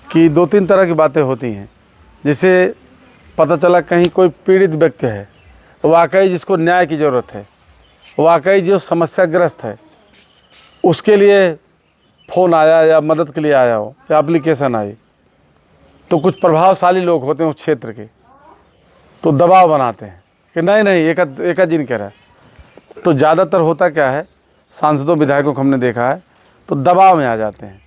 कि 2-3 तरह की बातें होती हैं। जैसे पता चला कहीं कोई पीड़ित व्यक्ति है, वाकई जिसको न्याय की ज़रूरत है, वाकई जो समस्याग्रस्त है, उसके लिए फ़ोन आया या मदद के लिए आया हो या एप्लीकेशन आई, तो कुछ प्रभावशाली लोग होते हैं उस क्षेत्र के, तो दबाव बनाते हैं कि नहीं नहीं एक आध दिन कह रहा है। तो ज़्यादातर होता क्या है, सांसदों विधायकों को हमने देखा है तो दबाव में आ जाते हैं।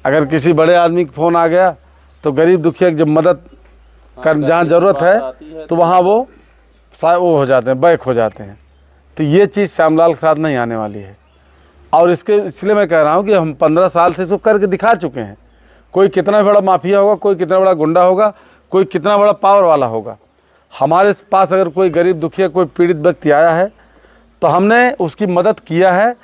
अगर किसी बड़े आदमी का फ़ोन आ गया तो गरीब दुखिया की जब मदद कर जहाँ ज़रूरत है तो वहाँ वो हो जाते हैं, बैक हो जाते हैं। तो ये चीज़ श्यामलाल के साथ नहीं आने वाली है। और इसलिए मैं कह रहा हूँ कि हम 15 साल से इसको करके दिखा चुके हैं। कोई कितना बड़ा माफिया होगा, कोई कितना बड़ा गुंडा होगा, कोई कितना बड़ा पावर वाला होगा, हमारे पास अगर कोई गरीब दुखिया कोई पीड़ित व्यक्ति आया है तो हमने उसकी मदद किया है।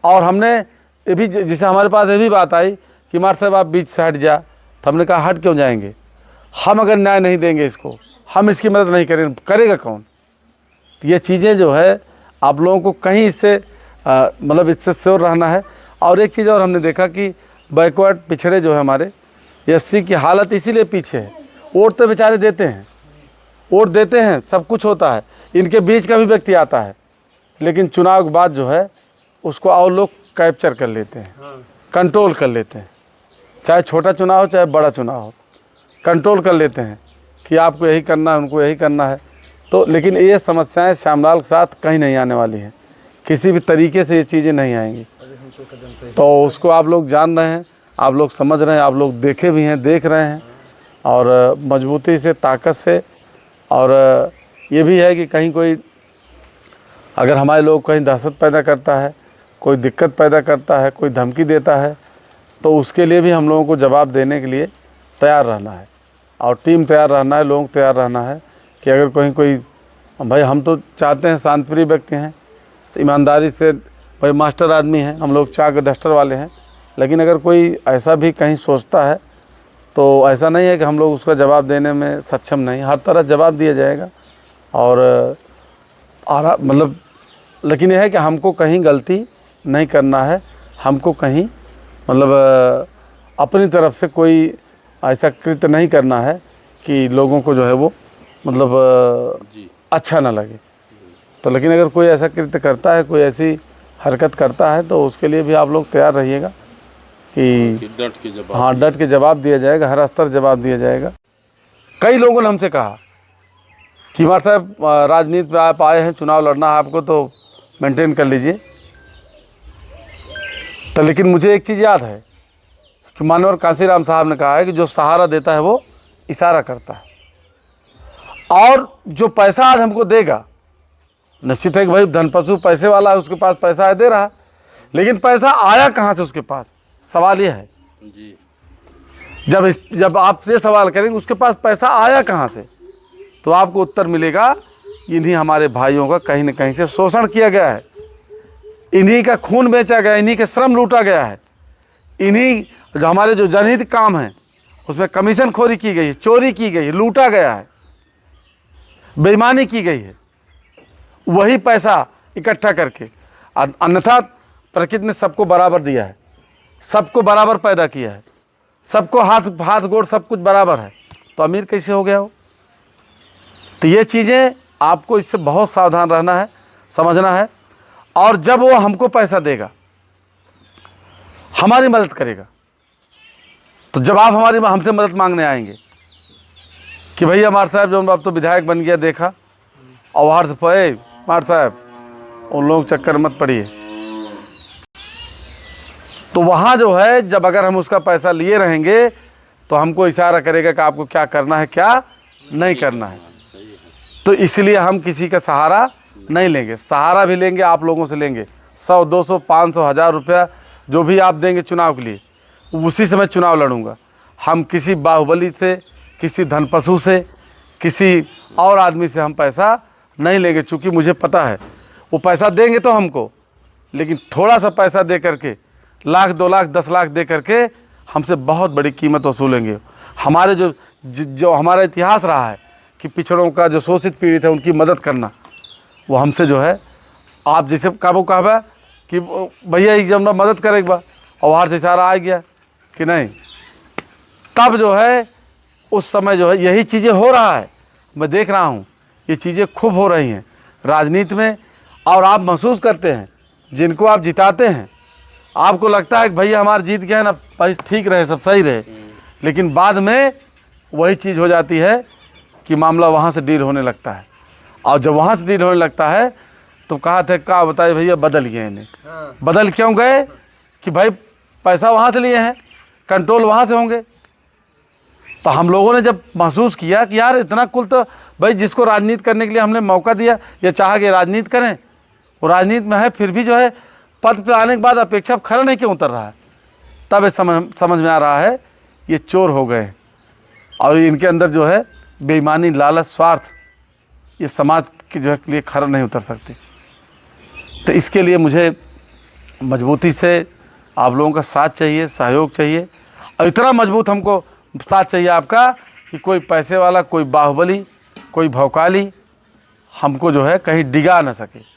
और हमने ये भी, जैसे हमारे पास ये भी बात आई कि मार साहब आप बीच से हट जा, तो हमने कहा हट क्यों जाएंगे, हम अगर न्याय नहीं देंगे इसको, हम इसकी मदद नहीं करेंगे, करेगा कौन। तो ये चीज़ें जो है आप लोगों को कहीं इससे मतलब इससे श्योर रहना है। और एक चीज़ और हमने देखा कि बैकवर्ड पिछड़े जो है हमारे एससी की हालत इसीलिए पीछे है। वोट तो बेचारे देते हैं, वोट देते हैं, सब कुछ होता है, इनके बीच का भी व्यक्ति आता है, लेकिन चुनाव के बाद जो है उसको और लोग कैप्चर कर लेते हैं, कंट्रोल कर लेते हैं। चाहे छोटा चुनाव हो चाहे बड़ा चुनाव हो, कंट्रोल कर लेते हैं कि आपको यही करना है, उनको यही करना है। तो लेकिन ये समस्याएं श्यामलाल के साथ कहीं नहीं आने वाली हैं, किसी भी तरीके से ये चीज़ें नहीं आएंगी। तो उसको आप लोग जान रहे हैं, आप लोग समझ रहे हैं, आप लोग देखे भी हैं, देख रहे हैं, और मजबूती से, ताकत से। और ये भी है कि कहीं कोई अगर हमारे लोग कहीं दहशत पैदा करता है, कोई दिक्कत पैदा करता है, कोई धमकी देता है, तो उसके लिए भी हम लोगों को जवाब देने के लिए तैयार रहना है। और टीम तैयार रहना है, लोग तैयार रहना है कि अगर कहीं कोई, भाई हम तो चाहते हैं शांतिप्रिय व्यक्ति हैं, ईमानदारी से, भाई मास्टर आदमी हैं हम लोग, चाक डस्टर वाले हैं, लेकिन अगर कोई ऐसा भी कहीं सोचता है तो ऐसा नहीं है कि हम लोग उसका जवाब देने में सक्षम नहीं, हर तरह जवाब दिया जाएगा। और मतलब लेकिन यह है कि हमको कहीं गलती नहीं करना है, हमको कहीं मतलब अपनी तरफ से कोई ऐसा कृत्य नहीं करना है कि लोगों को जो है वो मतलब अच्छा ना लगे। तो लेकिन अगर कोई ऐसा कृत्य करता है, कोई ऐसी हरकत करता है, तो उसके लिए भी आप लोग तैयार रहिएगा कि डट के जवाब दिया जाएगा, हर स्तर जवाब दिया जाएगा। कई लोगों ने हमसे कहा कि मार साहब राजनीति में आप आए हैं, चुनाव लड़ना है आपको, तो मेंटेन कर लीजिए। तो लेकिन मुझे एक चीज़ याद है कि मानवर कांसीराम साहब ने कहा है कि जो सहारा देता है वो इशारा करता है, और जो पैसा आज हमको देगा, निश्चित है कि भाई धनपशु पैसे वाला है, उसके पास पैसा है, दे रहा, लेकिन पैसा आया कहाँ से उसके पास, सवाल ये है जी। जब आप ये सवाल करेंगे उसके पास पैसा आया कहाँ से, तो आपको उत्तर मिलेगा इन्हीं हमारे भाइयों का कहीं न कहीं से शोषण किया गया है, इन्हीं का खून बेचा गया, इन्हीं के श्रम लूटा गया है, इन्हीं जो हमारे जो जनहित काम हैं उसमें कमीशन खोरी की गई है, चोरी की गई है, लूटा गया है, बेईमानी की गई है। वही पैसा इकट्ठा करके, अन्यथा प्रकृति ने सबको बराबर दिया है, सबको बराबर पैदा किया है, सबको हाथ गोड़ सब कुछ बराबर है, तो अमीर कैसे हो गया हो। तो ये चीज़ें आपको इससे बहुत सावधान रहना है, समझना है। और जब वो हमको पैसा देगा, हमारी मदद करेगा, तो जब आप हमसे मदद मांगने आएंगे कि भैया मार साहब जो आप तो विधायक बन गया, देखा और बाहर से पे मार साहब उन लोग चक्कर मत पड़िए, तो वहाँ जो है जब अगर हम उसका पैसा लिए रहेंगे तो हमको इशारा करेगा कि आपको क्या करना है, क्या नहीं करना है। तो इसलिए हम किसी का सहारा नहीं लेंगे, सहारा भी लेंगे आप लोगों से लेंगे, 100, 200, 500, 1000 रुपया जो भी आप देंगे चुनाव के लिए, उसी से मैं चुनाव लड़ूंगा। हम किसी बाहुबली से, किसी धनपशु से, किसी और आदमी से हम पैसा नहीं लेंगे, चूँकि मुझे पता है वो पैसा देंगे तो हमको, लेकिन थोड़ा सा पैसा दे करके, लाख 2 लाख 10 लाख दे करके हमसे बहुत बड़ी कीमत वसूलेंगे। हमारे जो हमारा इतिहास रहा है कि पिछड़ों का जो शोषित पीड़ित है उनकी मदद करना, वो हमसे जो है, आप जैसे काबू कहबा कि भैया जब ना मदद करेगा, और बाहर से इशारा आ गया कि नहीं तब जो है उस समय जो है यही चीज़ें हो रहा है। मैं देख रहा हूँ ये चीज़ें खूब हो रही हैं राजनीति में, और आप महसूस करते हैं जिनको आप जिताते हैं, आपको लगता है कि भैया हमारा जीत गया है ना, भाई ठीक रहे, सब सही रहे, लेकिन बाद में वही चीज़ हो जाती है कि मामला वहाँ से डील होने लगता है। और जब वहाँ से डील होने लगता है तो कहा थे क्या बताए भैया बदल गए इन्हें। बदल क्यों गए कि भाई पैसा वहाँ से लिए हैं, कंट्रोल वहाँ से होंगे। तो हम लोगों ने जब महसूस किया कि यार इतना कुल तो भाई जिसको राजनीति करने के लिए हमने मौका दिया या चाहा कि राजनीति करें, वो राजनीति में है, फिर भी जो है पद पे आने के बाद अपेक्षा खरा नहीं क्यों उतर रहा है। तब ये समझ में आ रहा है ये चोर हो गए और इनके अंदर जो है बेईमानी, लालच, स्वार्थ, ये समाज के जो है लिए खरा नहीं उतर सकते। तो इसके लिए मुझे मजबूती से आप लोगों का साथ चाहिए, सहयोग चाहिए, और इतना मजबूत हमको साथ चाहिए आपका कि कोई पैसे वाला, कोई बाहुबली, कोई भौकाली हमको जो है कहीं डिगा ना सके।